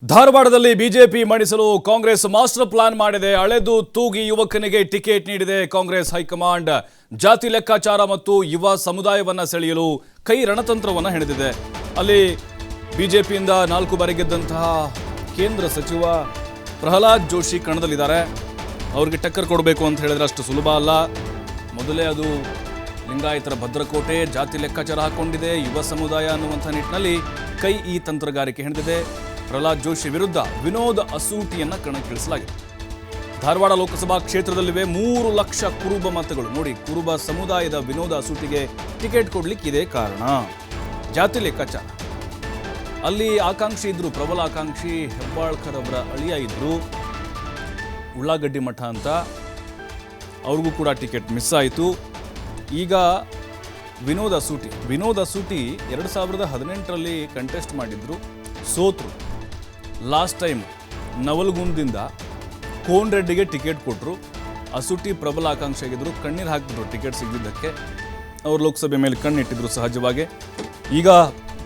ಧಾರವಾಡದಲ್ಲಿ BJP ಮಣಿಸಲು Congress master plan ಮಾಡಿದೆ. ಅಳೆದು ತೂಗಿ ಯುವಕನಿಗೆ ಟಿಕೆಟ್ ನೀಡಿದೆ ಕಾಂಗ್ರೆಸ್ ಹೈಕಮಾಂಡ್. ಜಾತಿ ಲೆಕ್ಕಾಚಾರ ಮತ್ತು ಯುವ ಸಮುದಾಯವನ್ನ ಸೆಳೆಯಲು ಕೈ ರಣತಂತ್ರವನ್ನ ಹೆಣೆದಿದೆ. ಅಲ್ಲಿ ಬಿಜೆಪಿಯಿಂದ 4 ಬಾರಿ ಗೆದ್ದಂತಹ ಕೇಂದ್ರ ಸಚಿವ ಪ್ರಹ್ಲಾದ್ ಜೋಶಿ ಕಣದಲ್ಲಿದ್ದಾರೆ. ಅವರಿಗೆ ಟಕ್ಕರ್ ಕೊಡಬೇಕು ಅಂತ ಹೇಳಿದ್ರೆ ಅಷ್ಟು ಸುಲಭ ಅಲ್ಲ. ಮೊದಲೇ ಅದು ಲಿಂಗಾಯತರ ಭದ್ರಕೋಟೆ, ಜಾತಿ ಲೆಕ್ಕಾಚಾರ ಹಾಕೊಂಡಿದೆ, ಯುವ ಸಮುದಾಯ ಅನ್ನುವಂಥ ನಿಟ್ಟಿನಲ್ಲಿ ಕೈ ಈ ತಂತ್ರಗಾರಿಕೆ ಹೆಣೆದಿದೆ. ಪ್ರಹ್ಲಾದ್ ಜೋಶಿ ವಿರುದ್ಧ ವಿನೋದ್ ಅಸೂಟಿಯನ್ನ ಕಣಕ್ಕಿಳಿಸಲಾಗಿದೆ. ಧಾರವಾಡ ಲೋಕಸಭಾ ಕ್ಷೇತ್ರದಲ್ಲಿವೆ 3 ಲಕ್ಷ ಕುರುಬ ಮತಗಳು. ನೋಡಿ, ಕುರುಬ ಸಮುದಾಯದ ವಿನೋದ್ ಅಸೂಟಿಗೆ ಟಿಕೆಟ್ ಕೊಡ್ಲಿಕ್ಕಿದೆ ಕಾರಣ ಜಾತಿ ಲೆಕ್ಕಾಚಾರ. ಅಲ್ಲಿ ಆಕಾಂಕ್ಷಿ ಇದ್ರು, ಪ್ರಬಲ ಆಕಾಂಕ್ಷಿ ಹೆಬ್ಬಾಳ್ಕರ್ ಅವರ ಅಳಿಯ ಇದ್ರು, ಉಳ್ಳಾಗಡ್ಡಿ ಮಠ ಅಂತ. ಅವ್ರಿಗೂ ಕೂಡ ಟಿಕೆಟ್ ಮಿಸ್ ಆಯಿತು. ಈಗ ವಿನೋದ್ ಅಸೂಟಿ 2018ರಲ್ಲಿ ಕಂಟೆಸ್ಟ್ ಮಾಡಿದ್ರು, ಸೋತರು. ಲಾಸ್ಟ್ ಟೈಮ್ ನವಲಗುಂದದಿಂದ ಕೋನ್ ರೆಡ್ಡಿಗೆ ಟಿಕೆಟ್ ಕೊಟ್ಟರು. ಅಸೂಟಿ ಪ್ರಬಲ ಆಕಾಂಕ್ಷಿ ಆಗಿದ್ರು, ಕಣ್ಣೀರು ಹಾಕಿದ್ರು ಟಿಕೆಟ್ ಸಿಗದಿದ್ದಕ್ಕೆ. ಅವರು ಲೋಕಸಭೆ ಮೇಲೆ ಕಣ್ಣಿಟ್ಟಿದ್ರು ಸಹಜವಾಗಿ. ಈಗ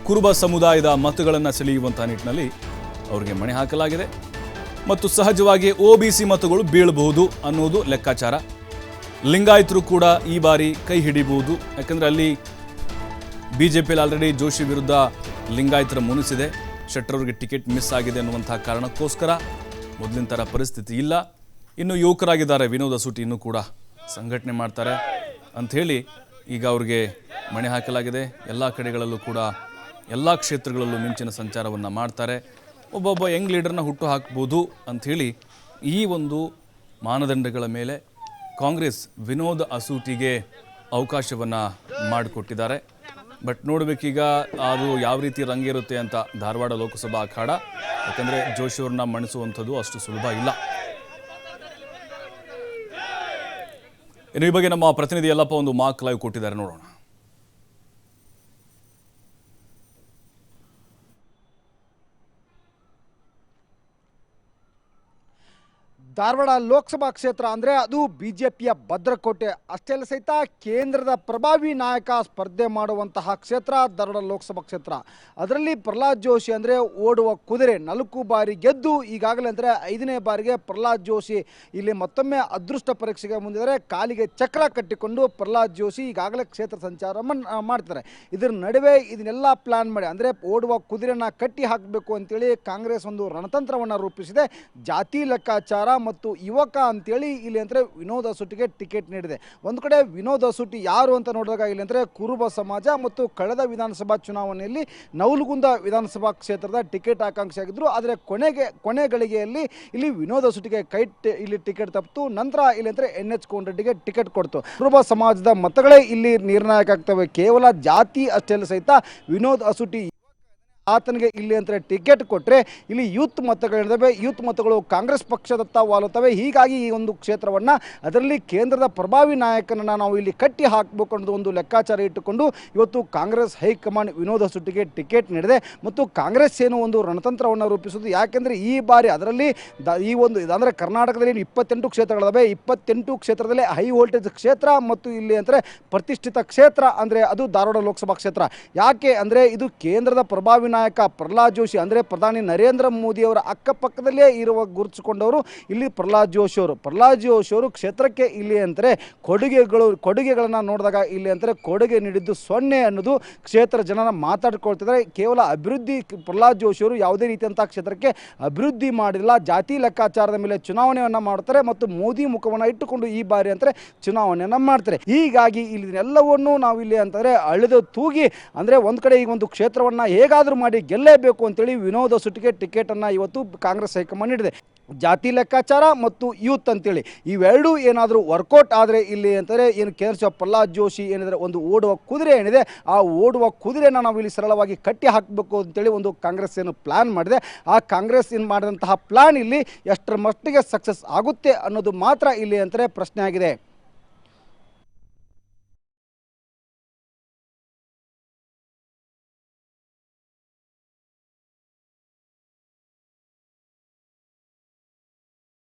ಕುರುಬ ಸಮುದಾಯದ ಮತಗಳನ್ನು ಸೆಳೆಯುವಂಥ ನಿಟ್ಟಿನಲ್ಲಿ ಅವರಿಗೆ ಮಣೆ ಹಾಕಲಾಗಿದೆ ಮತ್ತು ಸಹಜವಾಗಿ OBC ಮತಗಳು ಬೀಳಬಹುದು ಅನ್ನೋದು ಲೆಕ್ಕಾಚಾರ. ಲಿಂಗಾಯತರು ಕೂಡ ಈ ಬಾರಿ ಕೈ ಹಿಡಿಬಹುದು. ಯಾಕಂದರೆ ಅಲ್ಲಿ ಬಿಜೆಪಿಯಲ್ಲಿ ಆಲ್ರೆಡಿ ಜೋಶಿ ವಿರುದ್ಧ ಲಿಂಗಾಯತರ ಮುನಿಸಿದೆ. ಶೆಟ್ಟರ್ ಅವರಿಗೆ ಟಿಕೆಟ್ ಮಿಸ್ ಆಗಿದೆ ಅನ್ನುವಂಥ ಕಾರಣಕ್ಕೋಸ್ಕರ ಮೊದಲಿನ ಥರ ಪರಿಸ್ಥಿತಿ ಇಲ್ಲ. ಇನ್ನು ಯುವಕರಾಗಿದ್ದಾರೆ ವಿನೋದ್ ಅಸೂಟಿ, ಇನ್ನೂ ಕೂಡ ಸಂಘಟನೆ ಮಾಡ್ತಾರೆ ಅಂಥೇಳಿ ಈಗ ಅವ್ರಿಗೆ ಮಣೆ ಹಾಕಲಾಗಿದೆ. ಎಲ್ಲ ಕಡೆಗಳಲ್ಲೂ ಕೂಡ ಎಲ್ಲ ಕ್ಷೇತ್ರಗಳಲ್ಲೂ ಮಿಂಚಿನ ಸಂಚಾರವನ್ನು ಮಾಡ್ತಾರೆ. ಒಬ್ಬೊಬ್ಬ ಯಂಗ್ ಲೀಡರ್ನ ಹುಟ್ಟು ಹಾಕ್ಬೋದು ಅಂಥೇಳಿ ಈ ಒಂದು ಮಾನದಂಡಗಳ ಮೇಲೆ ಕಾಂಗ್ರೆಸ್ ವಿನೋದ್ ಅಸೂಟಿಗೆ ಅವಕಾಶವನ್ನು ಮಾಡಿಕೊಟ್ಟಿದ್ದಾರೆ. ಬಟ್ ನೋಡಬೇಕೀಗ ಅದು ಯಾವ ರೀತಿ ರಂಗೇರುತ್ತೆ ಅಂತ ಧಾರವಾಡ ಲೋಕಸಭಾ ಅಖಾಡ. ಯಾಕಂದರೆ ಜೋಶಿ ಅವ್ರನ್ನ ಮಣಿಸುವಂಥದ್ದು ಅಷ್ಟು ಸುಲಭ ಇಲ್ಲ. ಇನ್ನು ಈ ಬಗ್ಗೆ ನಮ್ಮ ಪ್ರತಿನಿಧಿ ಯಲ್ಲಪ್ಪ ಒಂದು ಮಾಕ್ ಲೈವ್ ಕೊಟ್ಟಿದ್ದಾರೆ, ನೋಡೋಣ. ಧಾರವಾಡ ಲೋಕಸಭಾ ಕ್ಷೇತ್ರ ಅಂದರೆ ಅದು ಬಿಜೆಪಿಯ ಭದ್ರಕೋಟೆ. ಅಷ್ಟೇ ಅಲ್ಲ ಸಹಿತ ಕೇಂದ್ರದ ಪ್ರಭಾವಿ ನಾಯಕ ಸ್ಪರ್ಧೆ ಮಾಡುವಂತಹ ಕ್ಷೇತ್ರ ಧಾರವಾಡ ಲೋಕಸಭಾ ಕ್ಷೇತ್ರ. ಅದರಲ್ಲಿ ಪ್ರಹ್ಲಾದ್ ಜೋಶಿ ಅಂದರೆ ಓಡುವ ಕುದುರೆ. 4 ಬಾರಿ ಗೆದ್ದು ಈಗಾಗಲೇ ಅಂದರೆ 5ನೇ ಬಾರಿಗೆ ಪ್ರಹ್ಲಾದ್ ಜೋಶಿ ಇಲ್ಲಿ ಮತ್ತೊಮ್ಮೆ ಅದೃಷ್ಟ ಪರೀಕ್ಷೆಗೆ ಮುಂದಿದ್ದಾರೆ. ಕಾಲಿಗೆ ಚಕ್ರ ಕಟ್ಟಿಕೊಂಡು ಪ್ರಹ್ಲಾದ್ ಜೋಶಿ ಈಗಾಗಲೇ ಕ್ಷೇತ್ರ ಸಂಚಾರ ಮಾಡ್ತಾರೆ. ಇದರ ನಡುವೆ ಇದನ್ನೆಲ್ಲ ಪ್ಲಾನ್ ಮಾಡಿ ಅಂದರೆ ಓಡುವ ಕುದುರೆನ ಕಟ್ಟಿ ಹಾಕಬೇಕು ಅಂತೇಳಿ ಕಾಂಗ್ರೆಸ್ ಒಂದು ರಣತಂತ್ರವನ್ನು ರೂಪಿಸಿದೆ. ಜಾತಿ ಲೆಕ್ಕಾಚಾರ ಮತ್ತು ಯುವಕ ಅಂತೇಳಿ ಇಲ್ಲಿ ಅಂದರೆ ವಿನೋದ್ ಅಸೂಟಿಗೆ ಟಿಕೆಟ್ ನೀಡಿದೆ. ಒಂದು ಕಡೆ ವಿನೋದ್ ಅಸೂಟಿ ಯಾರು ಅಂತ ನೋಡಿದಾಗ ಇಲ್ಲಿ ಅಂದರೆ ಕುರುಬ ಸಮಾಜ ಮತ್ತು ಕಳೆದ ವಿಧಾನಸಭಾ ಚುನಾವಣೆಯಲ್ಲಿ ನವಲಗುಂದ ವಿಧಾನಸಭಾ ಕ್ಷೇತ್ರದ ಟಿಕೆಟ್ ಆಕಾಂಕ್ಷಿ ಆಗಿದ್ರು. ಆದರೆ ಕೊನೆ ಗಳಿಗೆಯಲ್ಲಿ ಇಲ್ಲಿ ವಿನೋದ್ ಅಸೂಟಿಗೆ ಇಲ್ಲಿ ಟಿಕೆಟ್ ತಪ್ಪಿತು. ನಂತರ ಇಲ್ಲಿ ಅಂದರೆ NH ಕೋನ್ ರೆಡ್ಡಿಗೆ ಟಿಕೆಟ್ ಕೊಡ್ತು. ಕುರುಬ ಸಮಾಜದ ಮತಗಳೇ ಇಲ್ಲಿ ನಿರ್ಣಾಯಕ ಆಗ್ತವೆ. ಕೇವಲ ಜಾತಿ ಅಷ್ಟೇ ಅಲ್ಲ ಸಹಿತ ವಿನೋದ್ ಅಸೂಟಿ ಆತನಿಗೆ ಇಲ್ಲಿ ಅಂದರೆ ಟಿಕೆಟ್ ಕೊಟ್ಟರೆ ಇಲ್ಲಿ ಯೂತ್ ಮತಗಳಿದ್ದಾವೆ. ಯೂತ್ ಮತಗಳು ಕಾಂಗ್ರೆಸ್ ಪಕ್ಷದತ್ತ ವಾಲುತ್ತವೆ. ಹೀಗಾಗಿ ಈ ಒಂದು ಕ್ಷೇತ್ರವನ್ನು ಅದರಲ್ಲಿ ಕೇಂದ್ರದ ಪ್ರಭಾವಿ ನಾಯಕನನ್ನು ನಾವು ಇಲ್ಲಿ ಕಟ್ಟಿ ಹಾಕಬೇಕು ಅನ್ನೋದು ಒಂದು ಲೆಕ್ಕಾಚಾರ ಇಟ್ಟುಕೊಂಡು ಇವತ್ತು ಕಾಂಗ್ರೆಸ್ ಹೈಕಮಾಂಡ್ ವಿನೋದ್ ಅಸೂಟಿಗೆ ಟಿಕೆಟ್ ನೀಡಿದೆ. ಮತ್ತು ಕಾಂಗ್ರೆಸ್ ಏನು ಒಂದು ರಣತಂತ್ರವನ್ನು ರೂಪಿಸುವುದು. ಯಾಕೆಂದರೆ ಈ ಬಾರಿ ಅದರಲ್ಲಿ ಈ ಒಂದು ಅಂದರೆ ಕರ್ನಾಟಕದಲ್ಲಿ 28 ಕ್ಷೇತ್ರಗಳಿದ್ದಾವೆ. 28 ಕ್ಷೇತ್ರದಲ್ಲಿ ಹೈ ವೋಲ್ಟೇಜ್ ಕ್ಷೇತ್ರ ಮತ್ತು ಇಲ್ಲಿ ಅಂದರೆ ಪ್ರತಿಷ್ಠಿತ ಕ್ಷೇತ್ರ ಅಂದರೆ ಅದು ಧಾರವಾಡ ಲೋಕಸಭಾ ಕ್ಷೇತ್ರ. ಯಾಕೆ ಅಂದರೆ ಇದು ಕೇಂದ್ರದ ಪ್ರಭಾವಿ ನಾಯಕ ಪ್ರಹ್ಲಾದ್ ಜೋಶಿ ಅಂದರೆ ಪ್ರಧಾನಿ ನರೇಂದ್ರ ಮೋದಿ ಅವರ ಅಕ್ಕಪಕ್ಕದಲ್ಲೇ ಗುರುತಿಸಿಕೊಂಡವರು ಇಲ್ಲಿ ಪ್ರಹ್ಲಾದ್ ಜೋಶಿ ಅವರು ಕ್ಷೇತ್ರಕ್ಕೆ ಇಲ್ಲಿ ಅಂದರೆ ಕೊಡುಗೆಗಳನ್ನು ನೋಡಿದಾಗ ಇಲ್ಲಿ ಅಂದರೆ ಕೊಡುಗೆ ನೀಡಿದ್ದು 0 ಅನ್ನೋದು ಕ್ಷೇತ್ರ ಜನರ ಮಾತಾಡ್ಕೊಳ್ತಿದ್ದಾರೆ. ಕೇವಲ ಅಭಿವೃದ್ಧಿ ಪ್ರಹ್ಲಾದ್ ಜೋಶಿ ಅವರು ಯಾವುದೇ ರೀತಿಯಂಥ ಕ್ಷೇತ್ರಕ್ಕೆ ಅಭಿವೃದ್ಧಿ ಮಾಡಿಲ್ಲ. ಜಾತಿ ಲೆಕ್ಕಾಚಾರದ ಮೇಲೆ ಚುನಾವಣೆಯನ್ನು ಮಾಡ್ತಾರೆ ಮತ್ತು ಮೋದಿ ಮುಖವನ್ನು ಇಟ್ಟುಕೊಂಡು ಈ ಬಾರಿ ಅಂದರೆ ಚುನಾವಣೆಯನ್ನು ಮಾಡ್ತಾರೆ. ಹೀಗಾಗಿ ಇದನ್ನೆಲ್ಲವನ್ನು ನಾವು ಇಲ್ಲಿ ಅಂತಂದರೆ ಅಳೆದು ತೂಗಿ ಅಂದರೆ ಒಂದು ಕಡೆ ಈ ಒಂದು ಕ್ಷೇತ್ರವನ್ನು ಹೇಗಾದರೂ ಮಾಡಿ ಗೆಲ್ಲೇಬೇಕು ಅಂತೇಳಿ ವಿನೋದ್ ಅಸೂಟಿಗೆ ಟಿಕೆಟನ್ನು ಇವತ್ತು ಕಾಂಗ್ರೆಸ್ ಹೈಕಮಾಂಡ್ ನೀಡಿದೆ. ಜಾತಿ ಲೆಕ್ಕಾಚಾರ ಮತ್ತು ಯೂತ್ ಅಂತೇಳಿ ಇವೆರಡೂ ಏನಾದರೂ ವರ್ಕೌಟ್ ಆದರೆ ಇಲ್ಲಿ ಅಂತಂದರೆ ಏನು ಕೇಂದ್ರ ಸಚಿವ ಪ್ರಹ್ಲಾದ್ ಜೋಶಿ ಏನಿದ್ರೆ ಒಂದು ಓಡುವ ಕುದುರೆ ಏನಿದೆ, ಆ ಓಡುವ ಕುದುರೆನ ನಾವು ಇಲ್ಲಿ ಸರಳವಾಗಿ ಕಟ್ಟಿ ಹಾಕಬೇಕು ಅಂತೇಳಿ ಒಂದು ಕಾಂಗ್ರೆಸ್ ಏನು ಪ್ಲ್ಯಾನ್ ಮಾಡಿದೆ. ಆ ಕಾಂಗ್ರೆಸ್ ಏನು ಮಾಡಿದಂತಹ ಪ್ಲ್ಯಾನ್ ಇಲ್ಲಿ ಎಷ್ಟರ ಮಟ್ಟಿಗೆ ಸಕ್ಸಸ್ ಆಗುತ್ತೆ ಅನ್ನೋದು ಮಾತ್ರ ಇಲ್ಲಿ ಅಂತಾರೆ ಪ್ರಶ್ನೆ ಆಗಿದೆ.